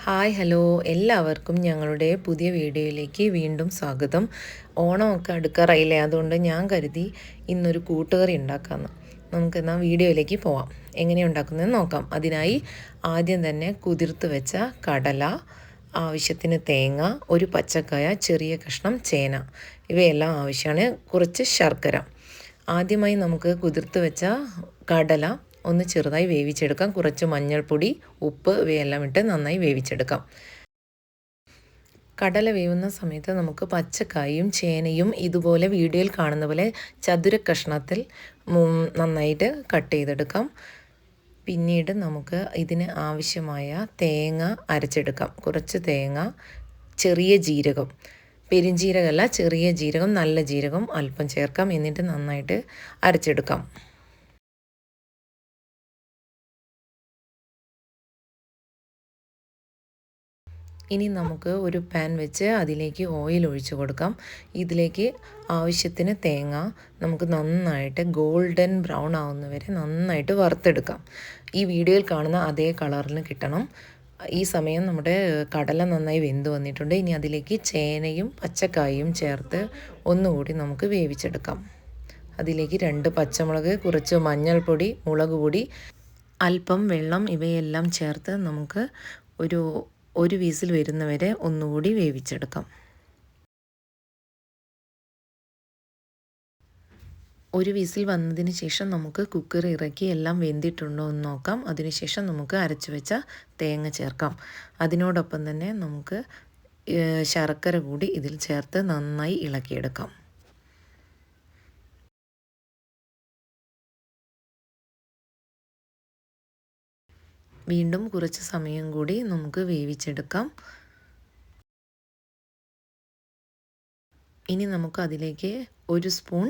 Hi hello എല്ലാവർക്കും ഞങ്ങളുടെ പുതിയ വീഡിയോയിലേക്ക് വീണ്ടും സ്വാഗതം. ഓണമൊക്കെ അടുക്കാറായില്ലേ, അതുകൊണ്ട് ഞാൻ കരുതി ഇന്നൊരു കൂട്ടുകറി ഉണ്ടാക്കാമെന്ന്. നമുക്കെന്നാൽ വീഡിയോയിലേക്ക് പോവാം. എങ്ങനെയാണ് ഉണ്ടാക്കുന്നതെന്ന് നോക്കാം. അതിനായി ആദ്യം തന്നെ കുതിർത്ത് വെച്ച കടല, ആവശ്യത്തിന് തേങ്ങ, ഒരു പച്ചക്കായ, ചെറിയ കഷ്ണം ചേന, ഇവയെല്ലാം ആവശ്യമാണ്. കുറച്ച് ശർക്കര. ആദ്യമായി നമുക്ക് കുതിർത്ത് വെച്ച കടല ഒന്ന് ചെറുതായി വേവിച്ചെടുക്കാം. കുറച്ച് മഞ്ഞൾപ്പൊടി, ഉപ്പ് ഇവയെല്ലാം ഇട്ട് നന്നായി വേവിച്ചെടുക്കാം. കടല വേവുന്ന സമയത്ത് നമുക്ക് പച്ചക്കായും ചേനയും ഇതുപോലെ വീഡിയോയിൽ കാണുന്ന പോലെ ചതുര കഷ്ണത്തിൽ നന്നായിട്ട് കട്ട് ചെയ്തെടുക്കാം. പിന്നീട് നമുക്ക് ഇതിന് ആവശ്യമായ തേങ്ങ അരച്ചെടുക്കാം. കുറച്ച് തേങ്ങ, ചെറിയ ജീരകം, പെരിഞ്ജീരകമല്ല ചെറിയ ജീരകം, നല്ല ജീരകം അല്പം ചേർക്കാം. എന്നിട്ട് നന്നായിട്ട് അരച്ചെടുക്കാം. ഇനി നമുക്ക് ഒരു പാൻ വെച്ച് അതിലേക്ക് ഓയിൽ ഒഴിച്ച് കൊടുക്കാം. ഇതിലേക്ക് ആവശ്യത്തിന് തേങ്ങ നമുക്ക് നന്നായിട്ട് ഗോൾഡൻ ബ്രൗൺ ആവുന്നവരെ നന്നായിട്ട് വറുത്തെടുക്കാം. ഈ വീഡിയോയിൽ കാണുന്ന അതേ കളറിന് കിട്ടണം. ഈ സമയം നമ്മുടെ കടല നന്നായി വെന്ത് വന്നിട്ടുണ്ട്. ഇനി അതിലേക്ക് ചേനയും പച്ചക്കായും ചേർത്ത് ഒന്നുകൂടി നമുക്ക് വേവിച്ചെടുക്കാം. അതിലേക്ക് 2 പച്ചമുളക്, കുറച്ച് മഞ്ഞൾപ്പൊടി, മുളക് പൊടി, അല്പം വെള്ളം ഇവയെല്ലാം ചേർത്ത് നമുക്ക് ഒരു വിസിൽ വരുന്നവരെ ഒന്നുകൂടി വേവിച്ചെടുക്കാം. ഒരു വിസിൽ വന്നതിന് ശേഷം നമുക്ക് കുക്കർ ഇറക്കി എല്ലാം വെന്തിട്ടുണ്ടോ എന്ന് നോക്കാം. അതിനുശേഷം നമുക്ക് അരച്ചു വെച്ച തേങ്ങ ചേർക്കാം. അതിനോടൊപ്പം തന്നെ നമുക്ക് ശർക്കര കൂടി ഇതിൽ ചേർത്ത് നന്നായി ഇളക്കിയെടുക്കാം. വീണ്ടും കുറച്ച് സമയം കൂടി നമുക്ക് വേവിച്ചെടുക്കാം. ഇനി നമുക്ക് അതിലേക്ക് 1 സ്പൂൺ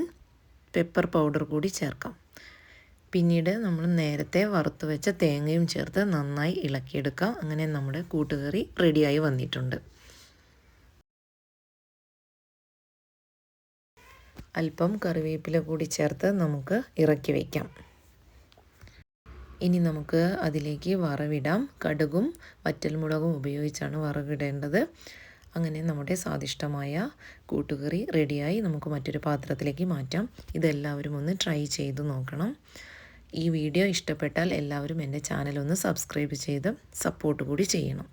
പെപ്പർ പൗഡർ കൂടി ചേർക്കാം. പിന്നീട് നമ്മൾ നേരത്തെ വറുത്ത് വെച്ച തേങ്ങയും ചേർത്ത് നന്നായി ഇളക്കിയെടുക്കാം. അങ്ങനെ നമ്മുടെ കൂട്ടുകറി റെഡിയായി വന്നിട്ടുണ്ട്. അല്പം കറിവേപ്പില കൂടി ചേർത്ത് നമുക്ക് ഇറക്കി വയ്ക്കാം. ഇനി നമുക്ക് അതിലേക്ക് വറവിടാം. കടുകും വറ്റൽമുളകും ഉപയോഗിച്ചാണ് വറവിടേണ്ടത്. അങ്ങനെ നമ്മുടെ സ്വാദിഷ്ടമായ കൂട്ടുകറി റെഡിയായി. നമുക്ക് മറ്റൊരു പാത്രത്തിലേക്ക് മാറ്റാം. ഇതെല്ലാവരും ഒന്ന് ട്രൈ ചെയ്ത് നോക്കണം. ഈ വീഡിയോ ഇഷ്ടപ്പെട്ടാൽ എല്ലാവരും എൻ്റെ ചാനൽ ഒന്ന് സബ്സ്ക്രൈബ് ചെയ്ത് സപ്പോർട്ട് കൂടി ചെയ്യണം.